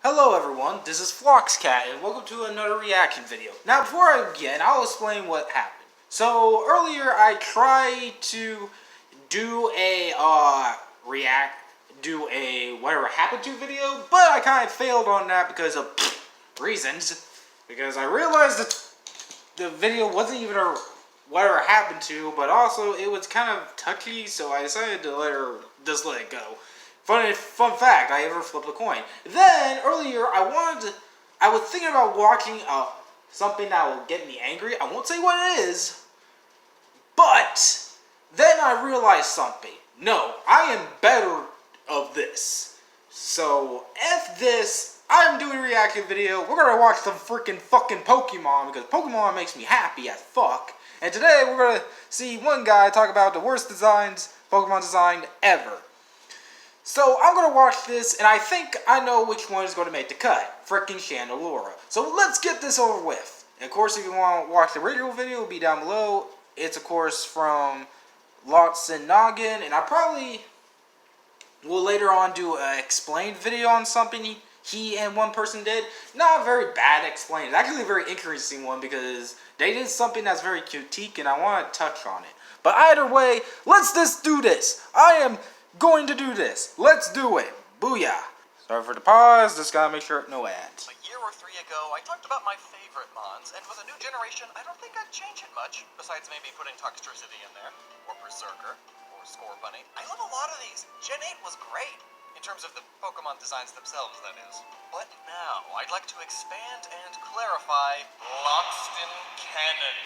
Hello everyone, this is Floxcat and welcome to another reaction video. Now before I begin, I'll explain what happened. So earlier I tried to do a whatever happened to video, but I kind of failed on that because of reasons. Because I realized that the video wasn't even a whatever happened to, but also it was kind of touchy, so I decided to let it go. Fun fact, I ever flipped a coin. Then, earlier, I was thinking about watching something that will get me angry. I won't say what it is, but then I realized something. No, I am better of this. So, F this, I'm doing a reaction video. We're gonna watch some freaking fucking Pokemon, because Pokemon makes me happy as fuck. And today, we're gonna see one guy talk about the worst Pokemon design ever. So, I'm going to watch this, and I think I know which one is going to make the cut. Frickin' Chandelura. So, let's get this over with. And, of course, if you want to watch the original video, it'll be down below. It's, of course, from Lotzen Noggin, and I probably will later on do an explained video on something he and one person did. Not a very bad explained. It's actually a very interesting one, because they did something that's very critique, and I want to touch on it. But either way, let's just do this. I am going to do this. Let's do it. Booyah. Sorry for the pause. Just gotta make sure no ads. A year or 3 ago, I talked about my favorite mons, and with a new generation, I don't think I'd change it much, besides maybe putting Toxtricity in there, or Berserker, or Scorbunny. I love a lot of these. Gen 8 was great, in terms of the Pokemon designs themselves, that is. But now, I'd like to expand and clarify Lotzen Cannon,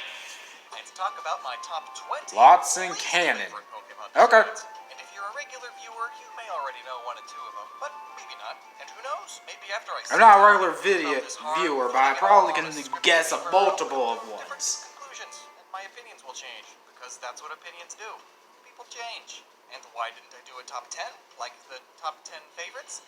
and talk about my top 20 Lotzen Cannon. Pokemon okay. designs. If you're a regular viewer, you may already know 1 and 2 of them, but maybe not. And who knows? Maybe after I I'm not a regular viewer, but I probably can guess a multiple of ones. Conclusions, and my opinions will change, because that's what opinions do. People change. And why didn't I do a top 10, like the top 10 favorites?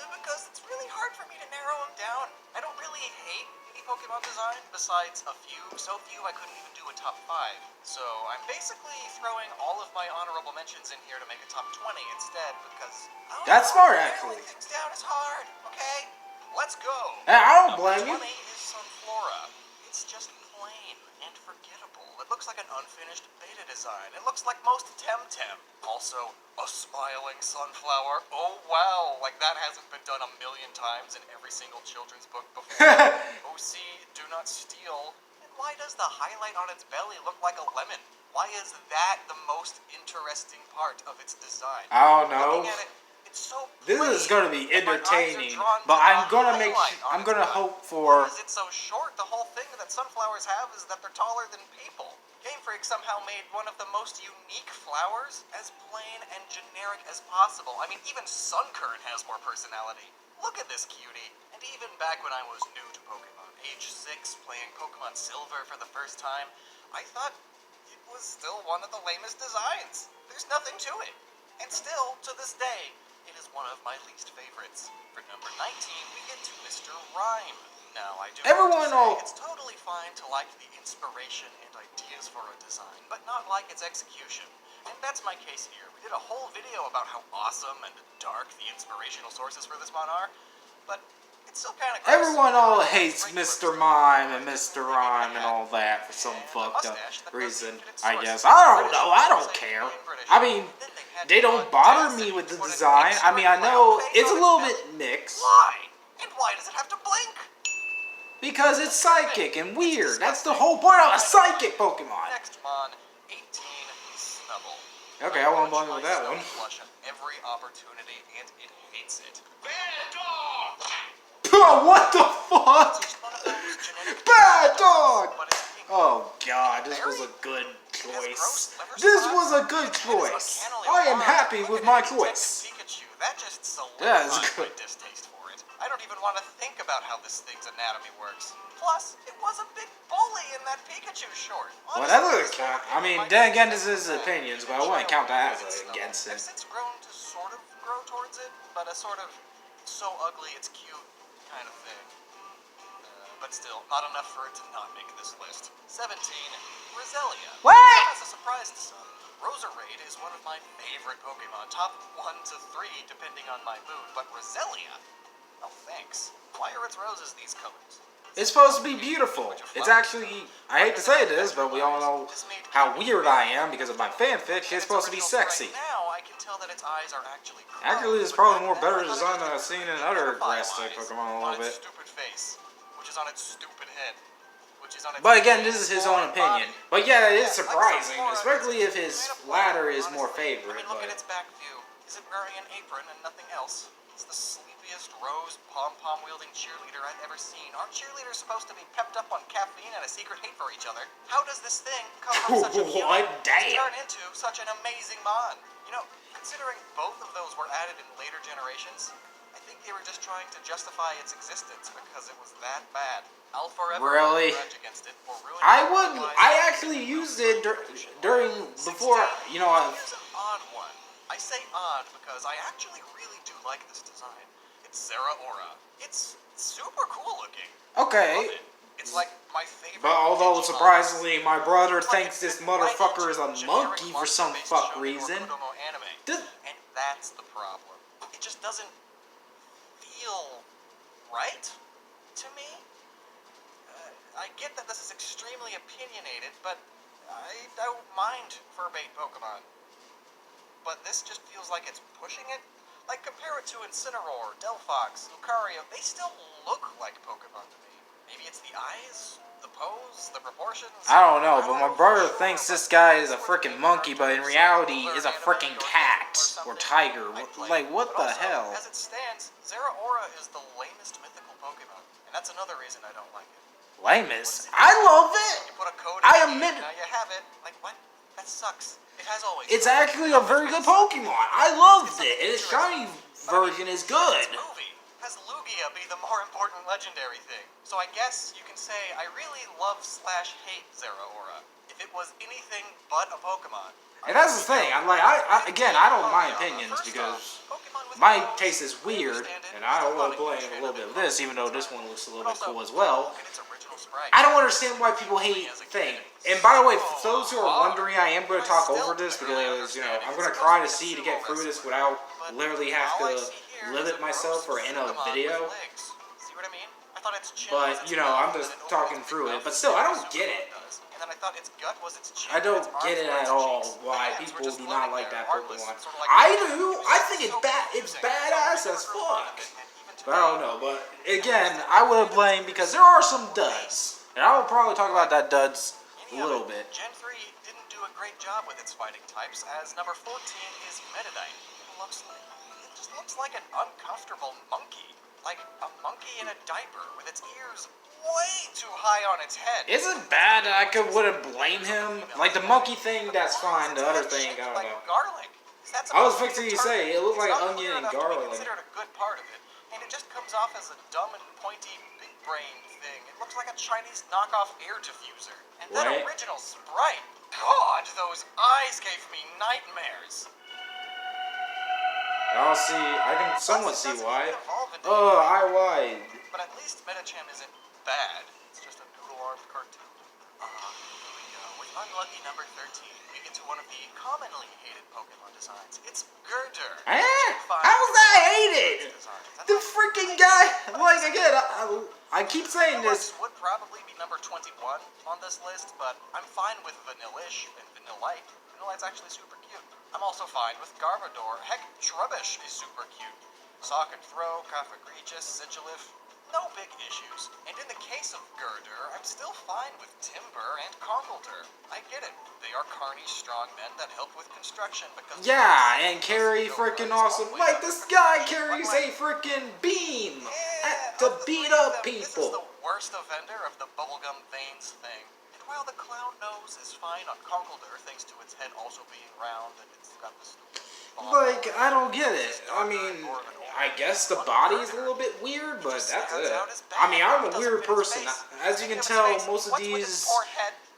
Because it's really hard for me to narrow them down. I don't really hate any Pokemon design, besides a few, so few I couldn't even do a top 5. So I'm basically throwing all of my honorable mentions in here to make a top 20 instead, because that's smart, actually. Narrowing things down is hard. Okay, let's go. I don't blame you. Number 20 is Sunflora. It's just plain and forgettable. It looks like an unfinished beta design. It looks like most Temtem. Also, a smiling sunflower. Oh wow, like that hasn't been done a million times in every single children's book before. OC, do not steal. And why does the highlight on its belly look like a lemon? Why is that the most interesting part of its design? I don't know. Looking at it, it's so this is going to be entertaining, but I'm going to hope for... Why is it so short? The whole thing that sunflowers have is that they're taller than people. Game Freak somehow made one of the most unique flowers as plain and generic as possible. I mean, even Sunkern has more personality. Look at this cutie. And even back when I was new to Pokemon, age 6, playing Pokemon Silver for the first time, I thought it was still one of the lamest designs. There's nothing to it. And still, to this day, it is one of my least favorites. For number 19, we get to Mr. Rhyme. Now, I do it's totally fine to like the inspiration and ideas for a design, but not like its execution. And that's my case here. We did a whole video about how awesome and dark the inspirational sources for this mon are, but it's still kind of gross. Everyone all hates Mr. Mime and Mr. Rhyme and all that for some fucked up reason, I guess. I don't know, I don't care. I mean, they don't bother me with the design. I mean, I know it's a little bit mixed. Why? And why does it have to blink? Because it's psychic and weird. That's the whole point of a psychic Pokemon. Next mon, 18, Snubble. Okay, I won't bother with that one. Every opportunity, and it hates it. Bad dog! What the fuck? Bad dog! Oh god, this was a good choice. This was a good choice. I am happy with my choice. That just solidifies my distaste for it. I don't even want to think about how this thing's anatomy works. Plus, it was a big bully in that Pikachu short. Well, that doesn't count. I mean, then again, this is his opinions, but I wouldn't count that as against it. I've since grown to sort of grow towards it, but a sort of so ugly it's cute kind of thing. But still, not enough for it to not make this list. 17, Roselia. What? As a surprise to some, Roserade is one of my favorite Pokemon, top 1 to 3 depending on my mood, but Roselia, Oh, thanks. Why are its roses these colors? It's supposed to be beautiful. It's actually, I hate to say this, but we all know how weird I am because of my fanfic. It's supposed to be sexy. Now I can tell that its eyes are actually Actually, it's probably more better design than I've seen in other grass type Pokemon a little bit. Stupid face, which is on its stupid head, which is on its. But again, this is his own opinion. But yeah, it is surprising, especially if his latter is more favorite. I mean, look at its back view. Is it wearing an apron and nothing else? It's the sleepiest rose pom-pom wielding cheerleader I've ever seen. Aren't cheerleaders supposed to be pepped up on caffeine and a secret hate for each other? How does this thing come from such a human turn into such an amazing mon? You know, considering both of those were added in later generations, I think they were just trying to justify its existence because it was that bad. I'll forever really? grudge against it for ruining I actually used it during, before, you know, Here's an odd one. I say odd because I actually really do like this design. It's Zeraora. It's super cool looking. Okay. It's like my favorite. But although surprisingly, my brother thinks this motherfucker is a monkey for some fuck reason. And that's the problem. It just doesn't feel right to me. I get that this is extremely opinionated, but I don't mind fur-bait Pokemon. But this just feels like it's pushing it. Like, compare it to Incineroar, Delphox, Lucario. They still look like Pokemon to me. Maybe it's the eyes, the pose, the proportions. I don't know, but my brother thinks this guy is a freaking monkey, but in reality is a freaking cat or tiger. Like, what the hell? As it stands, Zeraora is the lamest mythical Pokemon. And that's another reason I don't like it. Lamest? I love it! You put a code I in admit now you have it. Like, what? That sucks. It has always. It's actually a very good Pokemon. I loved it. And its shiny version is good. This movie has Lugia be the more important legendary thing. So I guess you can say I really love/hate Zeraora. If it was anything but a Pokemon. And that's the thing. I don't mind opinions because my taste is weird, and I don't want to blame a little bit of this, even though this one looks a little bit cool as well. I don't understand why people hate things. And by the way, for those who are wondering, I am going to talk over this because, you know, I'm going to try to get through this without literally have to limit myself or end a video. See what I mean? I thought its chin But, you know, I'm just talking through it. But still, I don't get it. And then I thought its gut was its chin. I don't get it at all why people do not like that Pokemon. I do. I think it's badass as fuck. But I don't know. But again, I would blame because there are some duds. And I will probably talk about that duds a little bit. Gen 3 didn't do a great job with its fighting types, as number 14 is Metadite. It just looks like an uncomfortable monkey. Like a monkey in a diaper with its ears way too high on its head. Is it bad that I wouldn't blame him? Like the monkey thing, that's fine. The other thing, I don't know. Garlic. I was fixing to say, it looked like onion and garlic. It's considered a good part of it, and it just comes off as a dumb and pointy big brain thing. It looks like a Chinese knockoff air diffuser. And that original sprite, God, those eyes gave me nightmares. I'll see. I can somewhat see why. Oh, I lied. But at least Metachan isn't bad. It's just a noodle-armed cartoon. Here we go. With unlucky number 13, we get to one of the commonly hated Pokemon designs. It's Girder. How's that hated? The freaking guy. Like again, I keep saying this. Would probably be number 21 on this list, but I'm fine with Vanillish and Vanillite. Vanillite's actually super cute. I'm also fine with Garbodor. Heck, Trubbish is super cute. Sock and Throw, Cofagrigus, Sigilyph, no big issues. And in the case of Girder, I'm still fine with Timber and Conkeldurr. I get it. They are carny strong men that help with construction because... Yeah, and carry freaking awesome. Like, this guy carries a freaking beam to beat up people. This is the worst offender of the bubblegum veins thing. And while the clown nose is fine on Conkeldurr, thanks to its head also being round and it's got this... Like, I don't get it. I mean, I guess the body is a little bit weird, but that's it. I mean, I'm a weird person. As you can tell, most of these...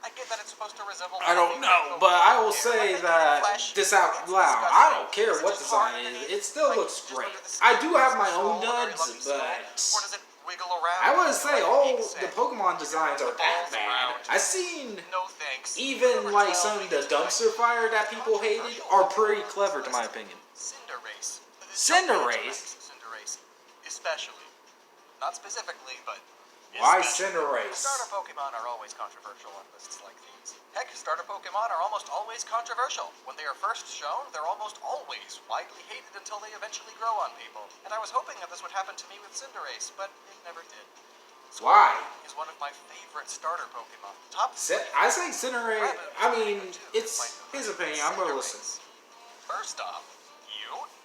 I don't know, but I will say that this out loud. I don't care what design it is. It still looks great. I do have my own duds, but... I wouldn't say all the Pokemon designs are that bad. I've seen even like some of the dumpster fire that people hated are pretty clever to my opinion. Cinderace. Cinderace? Cinderace is especially. Not specifically, but Why especially. Cinderace? Starter Pokemon are always controversial on lists like these. Heck, starter Pokemon are almost always controversial. When they are first shown, they're almost always widely hated until they eventually grow on people. And I was hoping that this would happen to me with Cinderace, but it never did. Why? Is one of my favorite starter Pokemon. Top I say Cinderace. I mean, it's his opinion. I'm gonna listen. First off,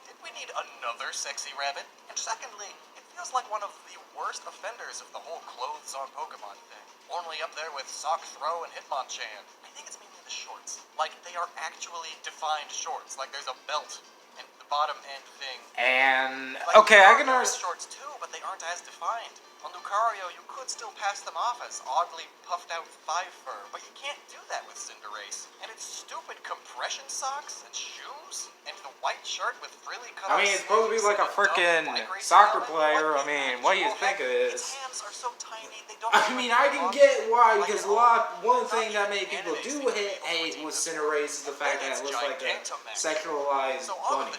did we need another sexy rabbit? And secondly, it feels like one of the worst offenders of the whole clothes on Pokemon thing. Only up there with Sock Throw and Hitmonchan. I think it's mainly the shorts. Like, they are actually defined shorts. Like, there's a belt and the bottom end thing. And Like, okay, I can Lucario understand. shorts too, but they aren't as defined. On Lucario, you could still pass them off as oddly puffed out thigh fur, but you can't do that with Cinderace. And its stupid compression socks and shoes, and the white shirt with frilly cut. I mean, it's supposed to be like a freaking soccer player. I mean, what do you think it is? Its hands are so tiny, they don't. I mean, I can get why, because one thing that made people do hate with Cinderace is the fact that it looks like a sexualized bunny,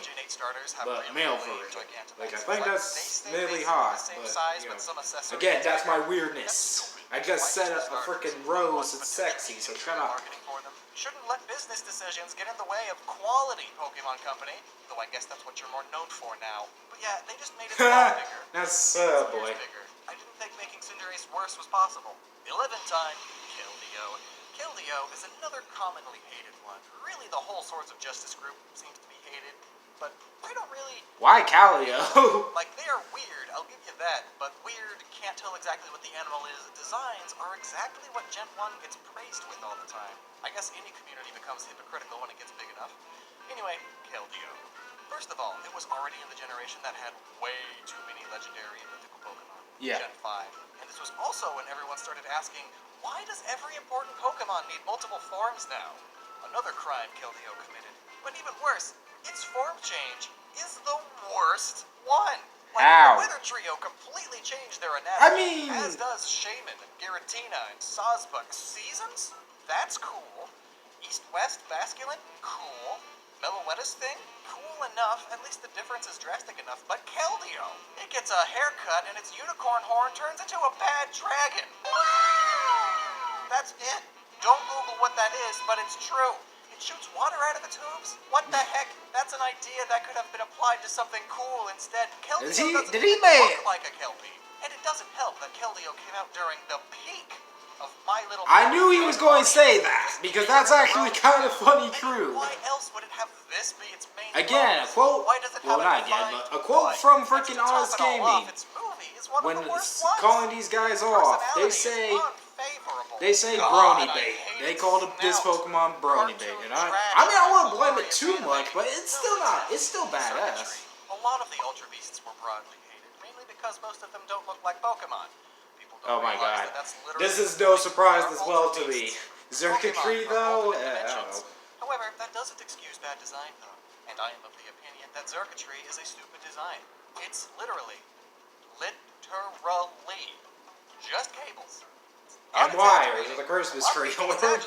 but male version. Like, I think that's really hot, but, you know, again, that's my weirdness. I just said a freaking rose is sexy, so shut up. Shouldn't let business decisions get in the way of quality Pokemon Company, though I guess that's what you're more known for now. But yeah, they just made it bigger. That's, boy. Bigger. I didn't think making Cinderace worse was possible. 11th time, Keldeo. Keldeo is another commonly hated one. Really, the whole Swords of Justice group seems to be hated, but I don't really... Why Calio? Like, they are weird, I'll give you that, but weird, can't tell exactly what the animal is. Designs are exactly what Gen 1 gets praised with all the time. I guess any community becomes hypocritical when it gets big enough. Anyway, Keldeo. First of all, it was already in the generation that had way too many legendary and mythical Pokemon. Yeah. Gen 5. And this was also when everyone started asking, why does every important Pokemon need multiple forms now? Another crime Keldeo committed. But even worse, its form change is the worst one. Like, Ow. the Wither Trio completely changed their I anatomy, mean... as does Shaman, Giratina, and Sawsbuck. Seasons? That's cool. East-West Basculin? Cool. Meloetis thing? Cool enough. At least the difference is drastic enough. But Keldeo, it gets a haircut and its unicorn horn turns into a bad dragon. That's it. Don't Google what that is, but it's true. It shoots water out of its hooves? What the heck? That's an idea that could have been applied to something cool instead. Keldeo doesn't look like a Kelpie. And it doesn't help that Keldeo came out during the peak of My Little Pony. I knew he was going to say that, because that's actually kind of funny true. Why else would it have this be its main Again, a quote, Why does it well, have not again, but a quote from freaking Honest Gaming. When calling these guys off, they say brony bait. They called this Pokemon brony bait. And I mean, I wouldn't blame it too much, but it's still badass. A lot of the Ultra Beasts were broadly hated, mainly because most of them don't look like Pokemon. People don't Oh my god. that's This is no surprise as well to me. Circuitry though? I don't know. However, that doesn't excuse bad design though. And I am of the opinion that circuitry is a stupid design. It's literally just cables. And wires with a Christmas tree on it.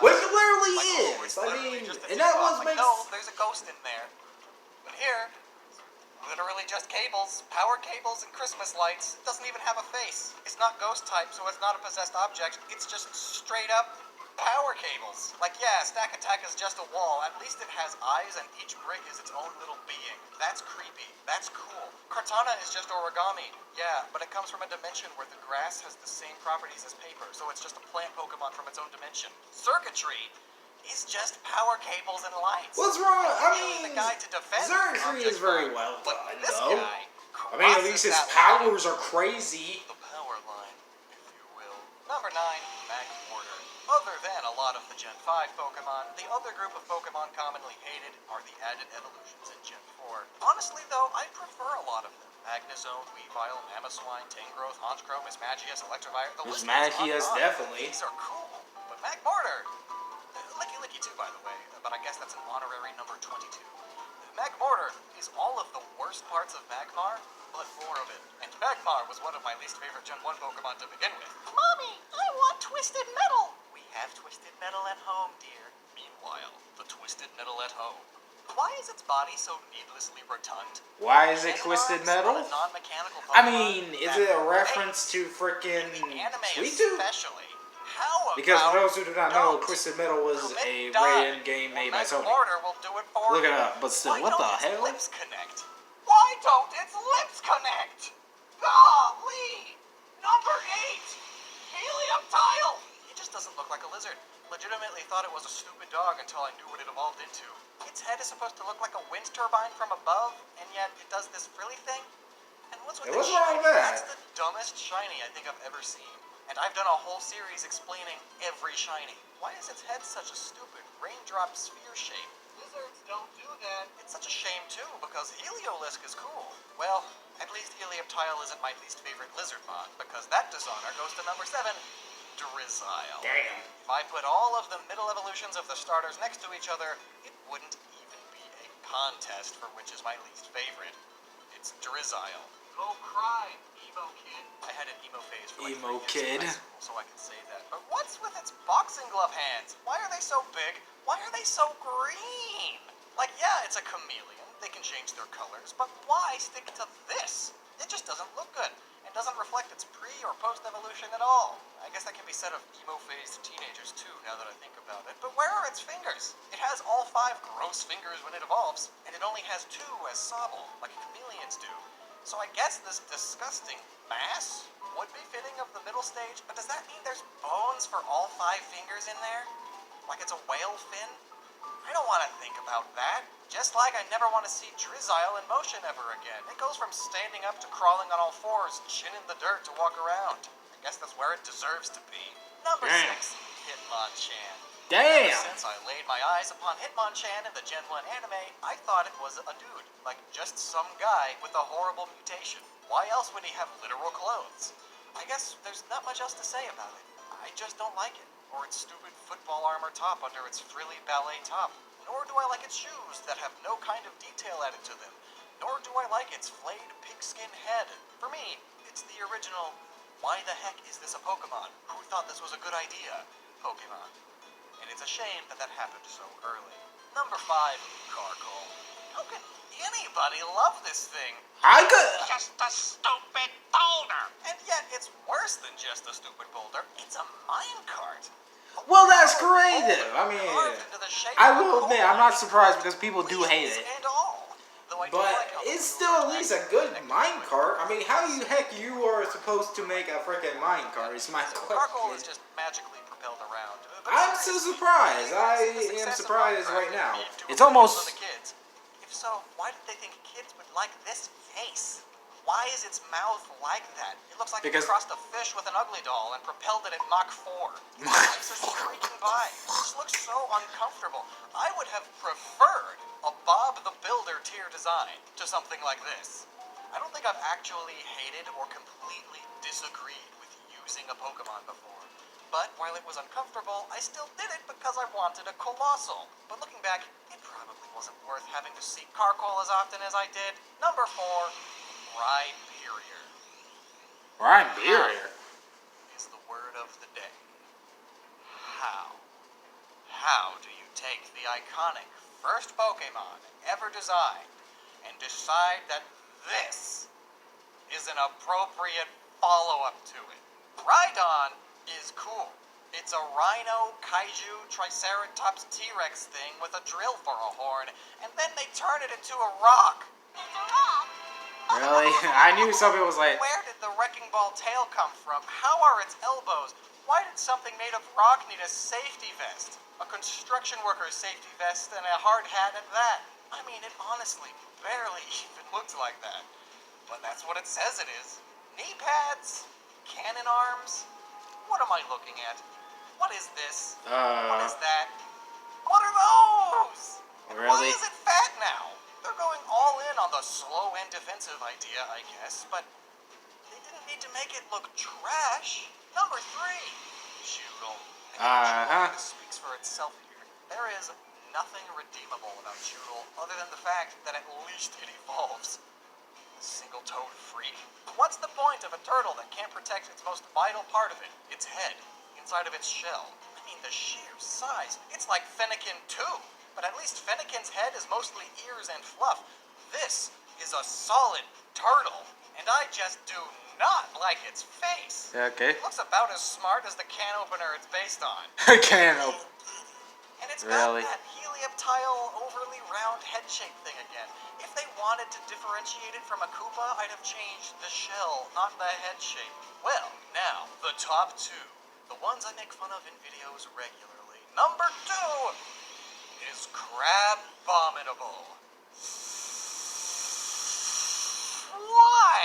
Which it literally is. I mean, and that one makes... No, there's a ghost in there. But here, literally just cables, power cables, and Christmas lights. It doesn't even have a face. It's not ghost type, so it's not a possessed object. It's just straight up power cables. Like, yeah, Stack Attack is just a wall. At least it has eyes, and each brick is its own little being. That's creepy. That's cool. Cortana is just origami. Yeah, but it comes from a dimension where the grass has the same properties as paper, so it's just a plant Pokemon from its own dimension. Circuitry is just power cables and lights. What's wrong? I mean, Circuitry is very well done, though. I mean, at least his powers are crazy. The power line, if you will. Number 9, Magmar. Other than a lot of the Gen 5 Pokemon, the other group of Pokemon commonly hated are the added evolutions in Gen 4. Honestly, though, I prefer a lot of them. Magnezone, Weavile, Mamoswine, Tangrowth, Honchkrow, Mismagius, Electivire, the list Mismagius, definitely. These are cool, but Magmar, Licky too, by the way, but I guess that's an honorary number 22. Magmar is all of the worst parts of Magmar, but more of it. And Magmar was one of my least favorite Gen 1 Pokemon to begin with. Mommy, I want Twisted Metal! We have Twisted Metal at home, dear. Meanwhile, the Twisted Metal at home. Why is its body so needlessly rotund? Why is it Cannon twisted arms metal? on a non-mechanical I Pokemon mean, is that it a way reference to freaking in the anime Sweet Tooth? especially. How Because for about those who do not know, don't Twisted Metal was commit a die? rated game made Well, by Sony. Order will do it for Look you. it up, but still, Why what the don't its hell? lips connect? Why don't its lips connect? Golly! Number 8! Helium tile! He just doesn't look like a lizard. Legitimately thought it was a stupid dog until I knew what it evolved into. Its head is supposed to look like a wind turbine from above, and yet it does this frilly thing. And what's with Hey, the what's wrong shiny? with that? That's the dumbest shiny I think I've ever seen. And I've done a whole series explaining every shiny. Why is its head such a stupid raindrop sphere shape? Lizards don't do that. It's such a shame too, because Heliolisk is cool. Well, at least Helioptile isn't my least favorite lizard mod, because that dishonor goes to number 7, Drizzile. Damn. If I put all of the middle evolutions of the starters next to each other, it wouldn't even be a contest for which is my least favorite. It's Drizzile. Go cry, emo kid. I had an emo phase for like Emo 3 years kid. in high school, so I can say that. But what's with its boxing glove hands? Why are they so big? Why are they so green? Like, yeah, it's a chameleon. They can change their colors, but why stick to this? It just doesn't look good. It doesn't reflect its pre- or post-evolution at all. I guess that can be said of emo-phased teenagers too, now that I think about it. But where are its fingers? It has all 5 gross fingers when it evolves, and it only has 2 as sobble, like chameleons do. So I guess this disgusting mass would be fitting of the middle stage, but does that mean there's bones for all 5 fingers in there? Like it's a whale fin? I don't want to think about that. Just like I never want to see Drizzile in motion ever again. It goes from standing up to crawling on all 4s, chin in the dirt to walk around. I guess that's where it deserves to be. Number Damn. 6, Hitmonchan. Damn. Ever since I laid my eyes upon Hitmonchan in the Gen 1 anime, I thought it was a dude. Like, just some guy with a horrible mutation. Why else would he have literal clothes? I guess there's not much else to say about it. I just don't like it. Or its stupid football armor top under its frilly ballet top. Nor do I like its shoes that have no kind of detail added to them. Nor do I like its flayed pigskin head. For me, it's the original, why the heck is this a Pokemon? Who thought this was a good idea? Pokemon. And it's a shame that that happened so early. Number 5, Carkol. How can anybody love this thing? I could. Just a stupid boulder! And yet, it's worse than just a stupid boulder. It's a minecart. Well, that's great, though. I mean, Carved into the shape I of a will admit, coal I'm not mine. surprised because people do hate Wheels it. and all. Though I do But like how it's the still at wheels least a are good connected minecart. I with mean, how the heck you are supposed to make a freaking minecart is my So Carkol is question. just magically propelled around. But I'm so seriously, surprised. the I am success of surprised Minecraft right now. lead to It's appeals almost. to the kids. If so, why did they think kids would like this face? Why is its mouth like that? It looks like Because- it crossed a fish with an ugly doll and propelled it at Mach 4. It's just freaking by. This looks so uncomfortable. I would have preferred a Bob the Builder tier design to something like this. I don't think I've actually hated or completely disagreed with using a Pokemon before. But while it was uncomfortable, I still did it because I wanted a Colossal. But looking back, it probably wasn't worth having to seek Carkol as often as I did. Number 4, Rhyperior. Rhyperior. Is the word of the day. How? How do you take the iconic first Pokemon ever designed and decide that this is an appropriate follow-up to it? Rhydon is cool. It's a rhino, kaiju, triceratops, T-Rex thing with a drill for a horn, and then they turn it into a rock. It's a rock? Really? I knew something was like. Where did the wrecking ball tail come from? How are its elbows? Why did something made of rock need a safety vest? A construction worker's safety vest and a hard hat at that. I mean, it honestly barely even looks like that. But that's what it says it is. Knee pads? Cannon arms? What am I looking at? What is this? What is that? What are those? And why Really? is it fat now? They're going all in on the slow and defensive idea, I guess, but they didn't need to make it look trash. Number 3, Choodle. Uh-huh. Choodle speaks for itself here. There is nothing redeemable about Choodle other than the fact that at least it evolves. A single-toed freak. What's the point of a turtle that can't protect its most vital part of it, its head, inside of its shell? I mean, the sheer size. It's like Fennekin 2. but at least Fennekin's head is mostly ears and fluff. This is a solid turtle, and I just do not like its face. Okay. It looks about as smart as the can opener it's based on. Can't open. And it's Really? got that helioptile, overly round head shape thing again. If they wanted to differentiate it from a Koopa, I'd have changed the shell, not the head shape. Well, now, the top two. The ones I make fun of in videos regularly. Number 2 is Crab-Abominable. Why?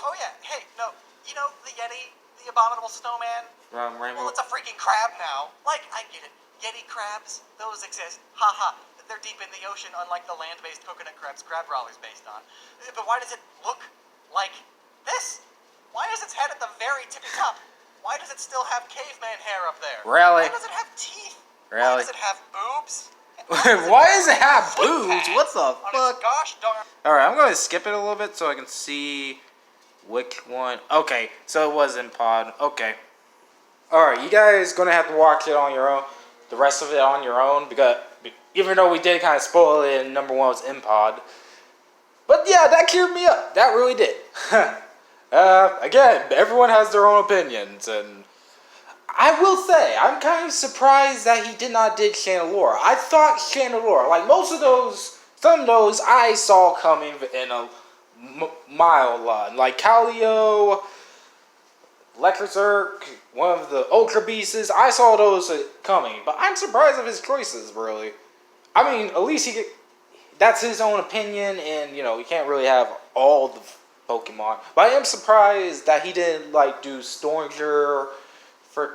Oh yeah, hey, no, you know the Yeti, the abominable snowman? Rainbow. Well, it's a freaking crab now. Like, I get it. Yeti crabs, those exist. Haha. They're deep in the ocean, unlike the land-based coconut crabs Crab Raleigh is based on. But why does it look like this? Why is its head at the very tippy top? Why does it still have caveman hair up there? Really? Why does it have teeth? Really? Why does it have boobs? Why does it have boobs? What the on its fuck? gosh darn... Alright, I'm going to skip it a little bit so I can see which one. Okay, so it was in pod. Okay. Alright, you guys going to have to watch it on your own. The rest of it on your own. Because even though we did kind of spoil it and number 1 was in pod. But yeah, that cured me up. That really did. Again, everyone has their own opinions. And I will say, I'm kind of surprised that he did not dig Chandelure. I thought Chandelure, like most of those, some of those I saw coming in a mile line. Like Calio, Electrozerk, one of the Ultra Beasts, I saw those coming. But I'm surprised of his choices, really. I mean, at least that's his own opinion, and, you know, you can't really have all the Pokemon. But I am surprised that he didn't, like, do Stormger for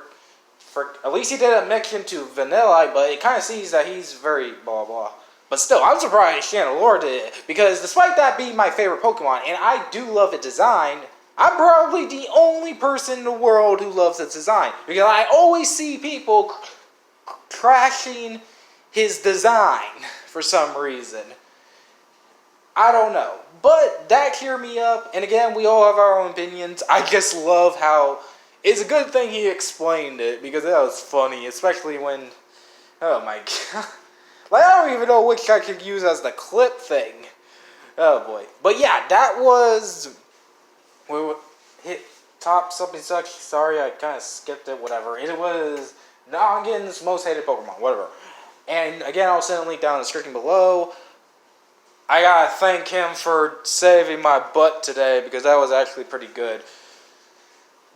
at least he didn't mention to Vanilla, but it kind of seems that he's very blah blah. But still, I'm surprised Chandelure did it, because despite that being my favorite Pokemon, and I do love its design, I'm probably the only person in the world who loves its design. Because I always see people trashing his design for some reason. I don't know. But that cured me up, and again, we all have our own opinions. I just love how... It's a good thing he explained it, because that was funny, especially when... Oh my god. Like, I don't even know which I could use as the clip thing. Oh boy. But yeah, that was... We hit top something such. Sorry, I kind of skipped it, whatever. It was Noggin's most hated Pokemon, whatever. And again, I'll send a link down in the description below. I gotta thank him for saving my butt today, because that was actually pretty good.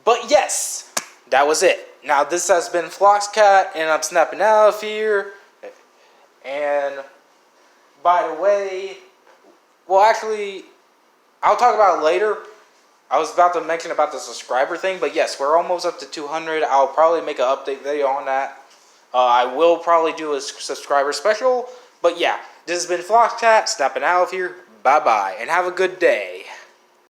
But yes, that was it. Now this has been Floxcat, and I'm snapping out of here. And by the way, well actually, I'll talk about it later. I was about to mention about the subscriber thing, but yes, we're almost up to 200. I'll probably make an update video on that. I will probably do a subscriber special. But yeah, this has been Floxcat, snapping out of here. Bye bye, and have a good day.